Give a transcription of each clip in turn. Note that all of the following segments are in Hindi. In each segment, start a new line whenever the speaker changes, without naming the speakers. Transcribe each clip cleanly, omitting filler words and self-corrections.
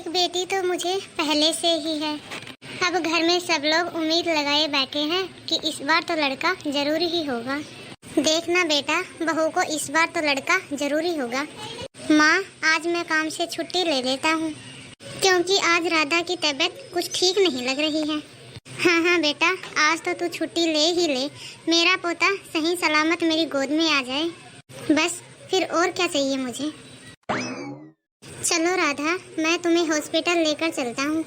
एक बेटी तो मुझे पहले से ही है। अब घर में सब लोग उम्मीद लगाए बैठे हैं कि इस बार तो लड़का जरूरी ही होगा। देखना बेटा, बहू को इस बार तो लड़का जरूरी होगा। माँ, आज मैं काम से छुट्टी ले लेता हूँ क्योंकि आज राधा की तबीयत कुछ ठीक नहीं लग रही है। हाँ बेटा, आज तो तू छुट्टी ले ही ले। मेरा पोता सही सलामत मेरी गोद में आ जाए, बस फिर और क्या चाहिए मुझे। चलो राधा, मैं तुम्हें हॉस्पिटल लेकर चलता हूँ।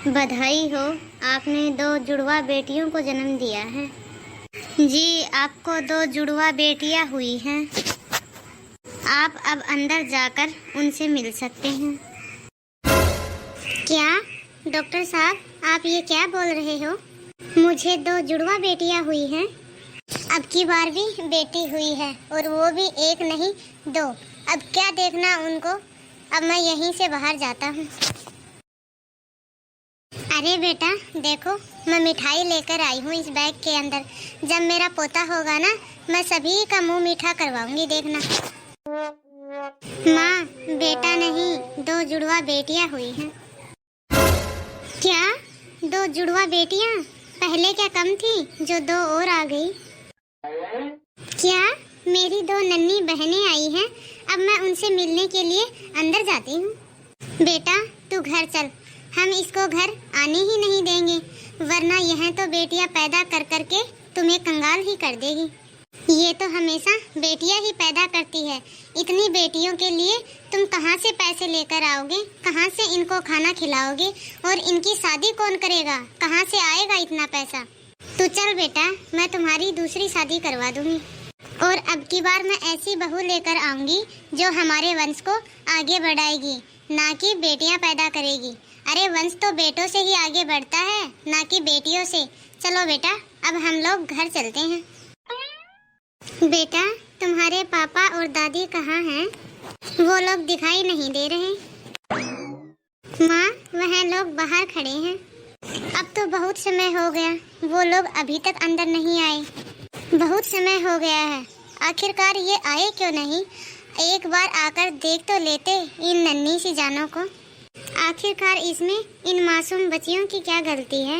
बधाई हो, आपने 2 जुड़वा बेटियों को जन्म दिया है। जी, आपको 2 जुड़वा बेटियां हुई हैं। आप अब अंदर जाकर उनसे मिल सकते हैं। क्या डॉक्टर साहब, आप ये क्या बोल रहे हो? मुझे 2 जुड़वा बेटियां हुई हैं। अब की बार भी बेटी हुई है और वो भी 1 नहीं 2। अब क्या देखना उनको। अब मैं यहीं से बाहर जाता हूँ। अरे बेटा देखो, मैं मिठाई लेकर आई हूँ इस बैग के अंदर। जब मेरा पोता होगा ना, मैं सभी का मुंह मीठा करवाऊंगी, देखना। माँ, बेटा नहीं, 2 जुड़वा बेटियां हुई हैं। क्या 2 जुड़वा बेटियां? पहले क्या कम थी जो 2 और आ गई? क्या मेरी 2 नन्ही बहनें आई हैं? अब मैं उनसे मिलने के लिए अंदर जाती हूँ। बेटा तू घर चल, हम इसको घर आने ही नहीं देंगे, वरना यह तो बेटियां पैदा कर करके तुम्हें कंगाल ही कर देगी। ये तो हमेशा बेटियां ही पैदा करती है। इतनी बेटियों के लिए तुम कहाँ से पैसे लेकर आओगे? कहाँ से इनको खाना खिलाओगे? और इनकी शादी कौन करेगा? कहाँ से आएगा इतना पैसा? तू चल बेटा, मैं तुम्हारी दूसरी शादी करवा दूंगी और अब की बार मैं ऐसी बहू लेकर आऊंगी जो हमारे वंश को आगे बढ़ाएगी, ना कि बेटियां पैदा करेगी। अरे वंश तो बेटों से ही आगे बढ़ता है, ना कि बेटियों से। चलो बेटा, अब हम लोग घर चलते हैं। बेटा, तुम्हारे पापा और दादी कहाँ हैं? वो लोग दिखाई नहीं दे रहे। माँ, वह लोग बाहर खड़े हैं। अब तो बहुत समय हो गया, वो लोग अभी तक अंदर नहीं आए। बहुत समय हो गया है, आखिरकार ये आए क्यों नहीं? एक बार आकर देख तो लेते इन नन्ही सी जानों को। आखिरकार इसमें इन मासूम बच्चियों की क्या गलती है?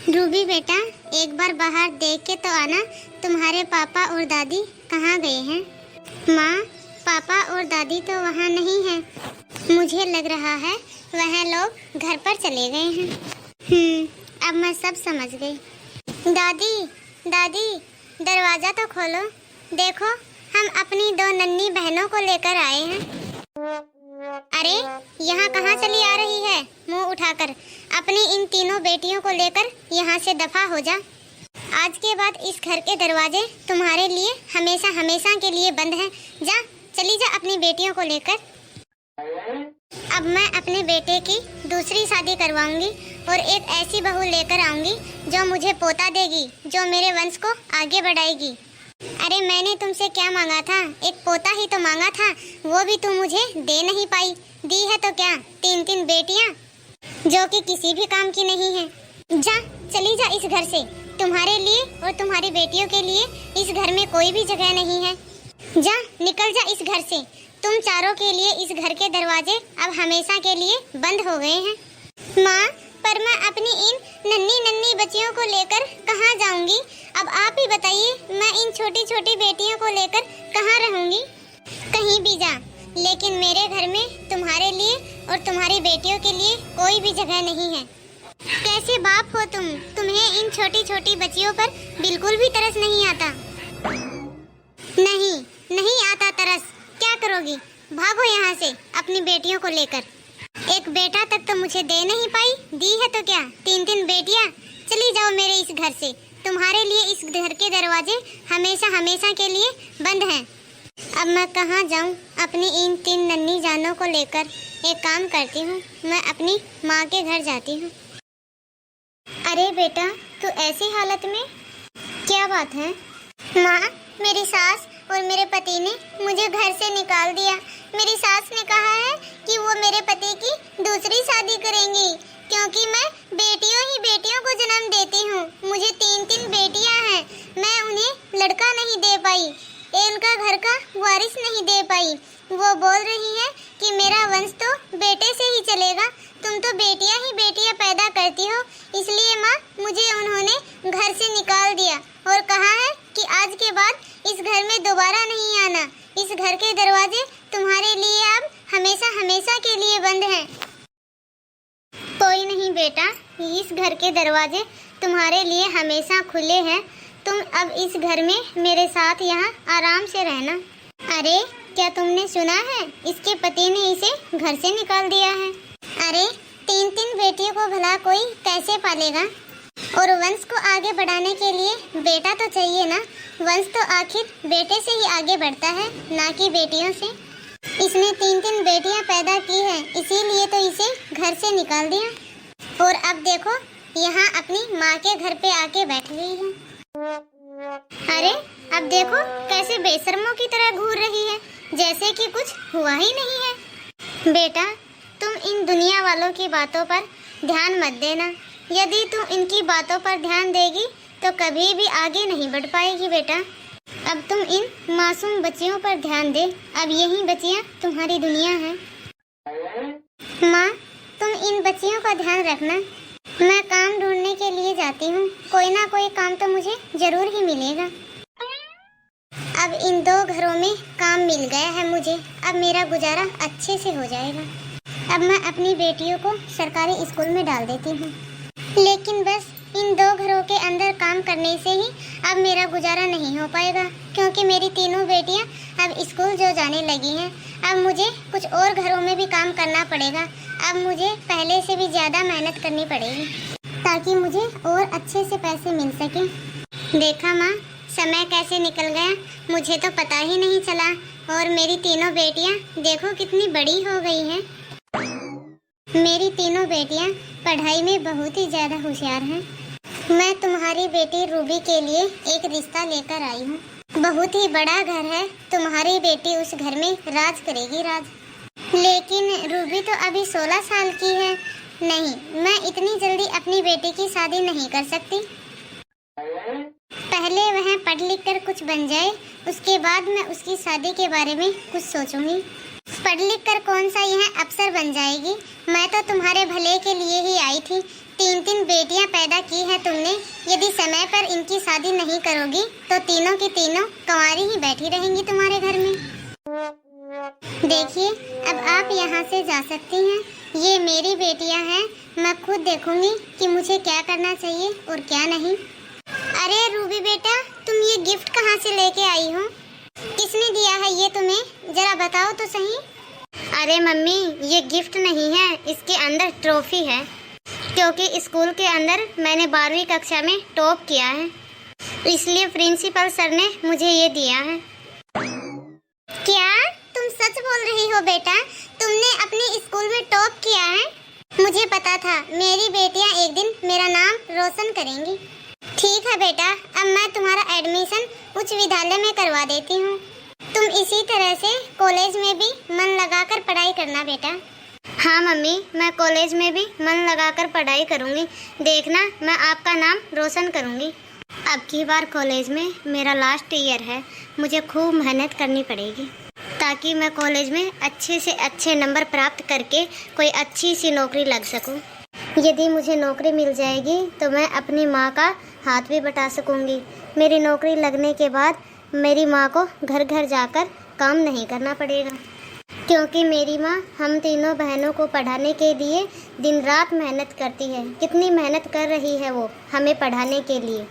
रूबी बेटा, एक बार बाहर देख के तो आना, तुम्हारे पापा और दादी कहाँ गए हैं? माँ, पापा और दादी तो वहाँ नहीं हैं। मुझे लग रहा है वह लोग घर पर चले गए हैं। अब मैं सब समझ गई। दादी, दादी, दरवाजा तो खोलो। देखो, हम अपनी 2 नन्ही बहनों को लेकर आए हैं। अरे यहाँ कहाँ चली आ रही है मुंह उठाकर? अपनी इन तीनों बेटियों को लेकर यहाँ से दफा हो जा। आज के बाद इस घर के दरवाजे तुम्हारे लिए हमेशा हमेशा के लिए बंद हैं। जा, चली जा अपनी बेटियों को लेकर। अब मैं अपने बेटे की दूसरी शादी करवाऊंगी और एक ऐसी बहू लेकर आऊंगी जो मुझे पोता देगी, जो मेरे वंश को आगे बढ़ाएगी। अरे मैंने तुमसे क्या मांगा था? एक पोता ही तो मांगा था, वो भी तुम मुझे दे नहीं पाई। दी है तो क्या 3-3 बेटियां जो कि किसी भी काम की नहीं है। जा, चली जा इस घर से। तुम्हारे लिए और तुम्हारी बेटियों के लिए इस घर में कोई भी जगह नहीं है। जा, निकल जा इस घर से। तुम चारों के लिए इस घर के दरवाजे अब हमेशा के लिए बंद हो गए हैं। माँ, पर मैं अपनी इन नन्ही नन्ही बच्चियों को लेकर कहाँ जाऊंगी? अब आप ही बताइए, मैं इन छोटी छोटी बेटियों को लेकर कहाँ रहूंगी? कहीं भी जा, लेकिन मेरे घर में तुम्हारे लिए और तुम्हारी बेटियों के लिए कोई भी जगह नहीं है। कैसे बाप हो तुम? तुम्हें इन छोटी छोटी बच्चियों पर बिल्कुल भी तरस नहीं आता? नहीं, नहीं आता तरस। क्या करोगी? भागो यहाँ से अपनी बेटियों को लेकर। एक बेटा तक तो मुझे दे नहीं पाई, दी है तो क्या 3-3 बेटियाँ? चली जाओ मेरे इस घर से। तुम्हारे लिए इस घर के दरवाजे हमेशा हमेशा के लिए बंद हैं। अब मैं कहाँ जाऊँ अपनी इन 3 नन्ही जानों को लेकर? एक काम करती हूँ, मैं अपनी माँ के घर जाती हूँ। अरे बेटा, तू ऐसी हालत में? क्या बात है? माँ, मेरी सास और मेरे पति ने मुझे घर से निकाल दिया। मेरी सास ने कहा है कि वो मेरे पति की दूसरी शादी करेंगी क्योंकि मैं बेटियों को जन्म देती हूँ। मुझे 3-3 बेटियाँ हैं, मैं उन्हें लड़का नहीं दे पाई, इनका घर का वारिस नहीं दे पाई। वो बोल रही है कि मेरा वंश तो बेटे से ही चलेगा? तुम तो बेटियां ही बेटियां पैदा करती हो, इसलिए माँ मुझे उन्होंने घर से निकाल दिया और कहा है कि आज के बाद इस घर में दोबारा नहीं आना। इस घर के दरवाजे तुम्हारे लिए अब हमेशा हमेशा के लिए बंद हैं। कोई नहीं बेटा, इस घर के दरवाजे तुम्हारे लिए हमेशा खुले हैं। तुम अब इस घर में मेरे साथ यहाँ आराम से रहना। अरे क्या तुमने सुना है? इसके पति ने इसे घर से निकाल दिया है। अरे 3 बेटियों को भला कोई कैसे पालेगा? और वंश को आगे बढ़ाने के लिए बेटा तो चाहिए ना। वंश तो आखिर बेटे से ही आगे बढ़ता है, ना कि बेटियों से। इसने 3 बेटियां पैदा की हैं, इसीलिए तो इसे घर से निकाल दिया। और अब देखो यहाँ अपनी माँ के घर पे आके बैठ गई है। अरे अब देखो कैसे बेशर्मों की तरह घूर रही है, जैसे कि कुछ हुआ ही नहीं है। बेटा तुम इन दुनिया वालों की बातों पर ध्यान मत देना। यदि तुम इनकी बातों पर ध्यान देगी तो कभी भी आगे नहीं बढ़ पाएगी बेटा। अब तुम इन मासूम बच्चियों पर ध्यान दे। अब यही बच्चियां तुम्हारी दुनिया है। माँ तुम इन बच्चियों का ध्यान रखना। मैं काम ढूंढने के लिए जाती हूँ, कोई ना कोई काम तो मुझे जरूर ही मिलेगा। अब इन 2 घरों में काम मिल गया है मुझे, अब मेरा गुजारा अच्छे से हो जाएगा। अब मैं अपनी बेटियों को सरकारी स्कूल में डाल देती हूँ, लेकिन बस इन 2 घरों के अंदर काम करने से ही अब मेरा गुजारा नहीं हो पाएगा, क्योंकि मेरी तीनों बेटियाँ अब स्कूल जो जाने लगी हैं। अब मुझे कुछ और घरों में भी काम करना पड़ेगा। अब मुझे पहले से भी ज़्यादा मेहनत करनी पड़ेगी ताकि मुझे और अच्छे से पैसे मिल सकें। देखा माँ, समय कैसे निकल गया मुझे तो पता ही नहीं चला। और मेरी तीनों बेटियाँ देखो कितनी बड़ी हो गई हैं। मेरी तीनों बेटियाँ पढ़ाई में बहुत ही ज़्यादा होशियार हैं। मैं तुम्हारी बेटी रूबी के लिए एक रिश्ता लेकर आई हूँ। बहुत ही बड़ा घर है, तुम्हारी बेटी उस घर में राज करेगी, राज। लेकिन रूबी तो अभी 16 साल की है। नहीं, मैं इतनी जल्दी अपनी बेटी की शादी नहीं कर सकती। पहले वह पढ़ लिख कर कुछ बन जाए, उसके बाद मैं उसकी शादी के बारे में कुछ सोचूंगी। पढ़ लिख कर कौन सा यह अफसर बन जाएगी। मैं तो तुम्हारे भले के लिए ही आई थी। 3 बेटियां पैदा की है तुमने। यदि समय पर इनकी शादी नहीं करोगी तो तीनों की तीनों कंवारी ही बैठी रहेंगी तुम्हारे घर में। देखिए अब आप यहाँ से जा सकती हैं। ये मेरी बेटियाँ हैं, मैं खुद देखूंगी कि मुझे क्या करना चाहिए और क्या नहीं। अरे रूबी बेटा, तुम ये गिफ्ट कहाँ से लेके आई हो? किसने दिया है ये तुम्हें, जरा बताओ तो सही। अरे मम्मी, ये गिफ्ट नहीं है, इसके अंदर ट्रॉफी है, क्योंकि स्कूल के अंदर मैंने 12वीं कक्षा में टॉप किया है, इसलिए प्रिंसिपल सर ने मुझे ये दिया है। क्या तुम सच बोल रही हो बेटा? तुमने अपने स्कूल में टॉप किया है? मुझे पता था मेरी बेटियां एक दिन मेरा नाम रोशन करेंगी। ठीक है बेटा, अब मैं तुम्हारा एडमिशन उच्च विद्यालय में करवा देती हूँ। तुम इसी तरह से कॉलेज में भी मन लगाकर पढ़ाई करना बेटा। हाँ मम्मी, मैं कॉलेज में भी मन लगाकर पढ़ाई करूँगी। देखना मैं आपका नाम रोशन करूँगी। अब की बार कॉलेज में मेरा लास्ट ईयर है, मुझे खूब मेहनत करनी पड़ेगी ताकि मैं कॉलेज में अच्छे से अच्छे नंबर प्राप्त करके कोई अच्छी सी नौकरी लग सकूँ। यदि मुझे नौकरी मिल जाएगी तो मैं अपनी माँ का हाथ भी बटा सकूँगी। मेरी नौकरी लगने के बाद मेरी माँ को घर घर जाकर काम नहीं करना पड़ेगा, क्योंकि मेरी माँ हम तीनों बहनों को पढ़ाने के लिए दिन रात मेहनत करती है। कितनी मेहनत कर रही है वो हमें पढ़ाने के लिए।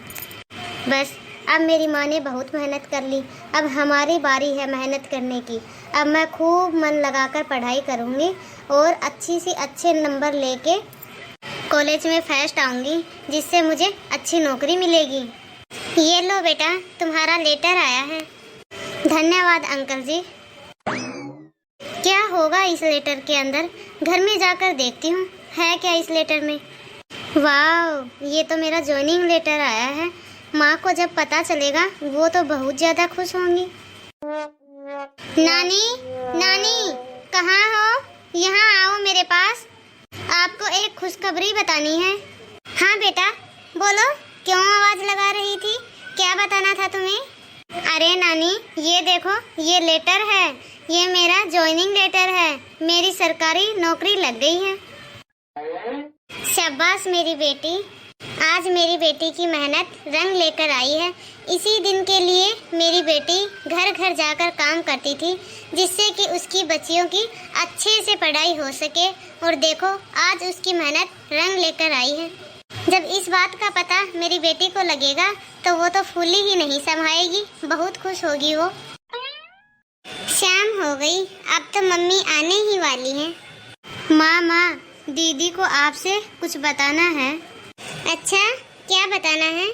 बस अब मेरी माँ ने बहुत मेहनत कर ली, अब हमारी बारी है मेहनत करने की। अब मैं खूब मन लगाकर पढ़ाई करूँगी और अच्छी सी अच्छे नंबर लेके कॉलेज में फर्स्ट आऊँगी, जिससे मुझे अच्छी नौकरी मिलेगी। ये लो बेटा, तुम्हारा लेटर आया है। धन्यवाद अंकल जी। क्या होगा इस लेटर के अंदर? घर में जाकर देखती हूँ है क्या इस लेटर में। वाह, ये तो मेरा जॉइनिंग लेटर आया है। माँ को जब पता चलेगा वो तो बहुत ज़्यादा खुश होंगी। नानी, नानी कहाँ हो? यहाँ आओ मेरे पास, आपको एक खुशखबरी बतानी है। हाँ बेटा बोलो, क्यों आवाज़ लगा रही थी? क्या बताना था तुम्हें? अरे नानी, ये देखो, ये लेटर है। ये मेरा जॉइनिंग लेटर है। मेरी सरकारी नौकरी लग गई है। शाबाश मेरी बेटी। आज मेरी बेटी की मेहनत रंग लेकर आई है। इसी दिन के लिए मेरी बेटी घर घर जाकर काम करती थी, जिससे कि उसकी बच्चियों की अच्छे से पढ़ाई हो सके। और देखो, आज उसकी मेहनत रंग लेकर आई है। जब इस बात का पता मेरी बेटी को लगेगा तो वो तो फूली ही नहीं समाएगी, बहुत खुश होगी वो। शाम हो गई, अब तो मम्मी आने ही वाली हैं। माँ, दीदी को आपसे कुछ बताना है। अच्छा, क्या बताना है?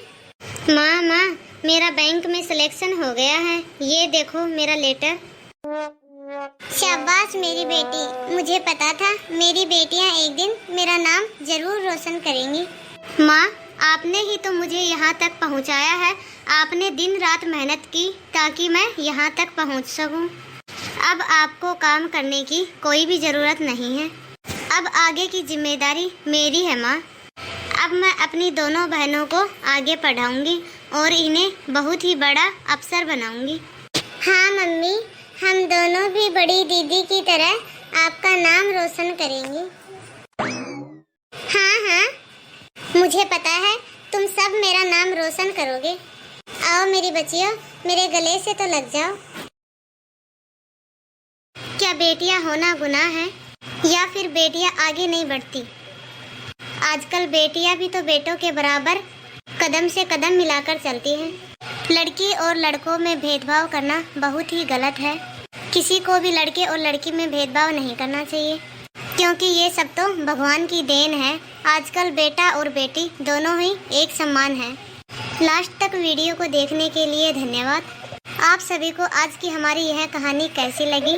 माँ, मेरा बैंक में सिलेक्शन हो गया है। ये देखो मेरा लेटर। शाबाश मेरी बेटी। मुझे पता था मेरी बेटियाँ एक दिन मेरा नाम जरूर रोशन करेंगी। माँ, आपने ही तो मुझे यहाँ तक पहुँचाया है। आपने दिन रात मेहनत की ताकि मैं यहाँ तक पहुँच सकूँ। अब आपको काम करने की कोई भी ज़रूरत नहीं है। अब आगे की जिम्मेदारी मेरी है माँ। अब मैं अपनी दोनों बहनों को आगे पढ़ाऊंगी और इन्हें बहुत ही बड़ा अफसर बनाऊंगी। हाँ मम्मी, हम दोनों भी बड़ी दीदी की तरह आपका नाम रोशन करेंगे। हाँ, मुझे पता है तुम सब मेरा नाम रोशन करोगे। आओ मेरी बच्चियों, मेरे गले से तो लग जाओ। क्या बेटियां होना गुनाह है या फिर बेटियां आगे नहीं बढ़ती? आजकल बेटियां भी तो बेटों के बराबर कदम से कदम मिलाकर चलती हैं। लड़की और लड़कों में भेदभाव करना बहुत ही गलत है। किसी को भी लड़के और लड़की में भेदभाव नहीं करना चाहिए, क्योंकि ये सब तो भगवान की देन है। आजकल बेटा और बेटी दोनों ही एक समान है। लास्ट तक वीडियो को देखने के लिए धन्यवाद। आप सभी को आज की हमारी यह कहानी कैसी लगी,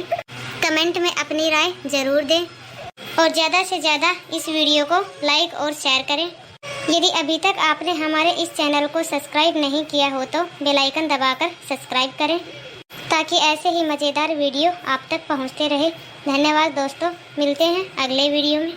कमेंट में अपनी राय ज़रूर दें और ज़्यादा से ज़्यादा इस वीडियो को लाइक और शेयर करें। यदि अभी तक आपने हमारे इस चैनल को सब्सक्राइब नहीं किया हो तो बेल आइकन दबाकर सब्सक्राइब करें, ताकि ऐसे ही मज़ेदार वीडियो आप तक पहुंचते रहे। धन्यवाद दोस्तों, मिलते हैं अगले वीडियो में।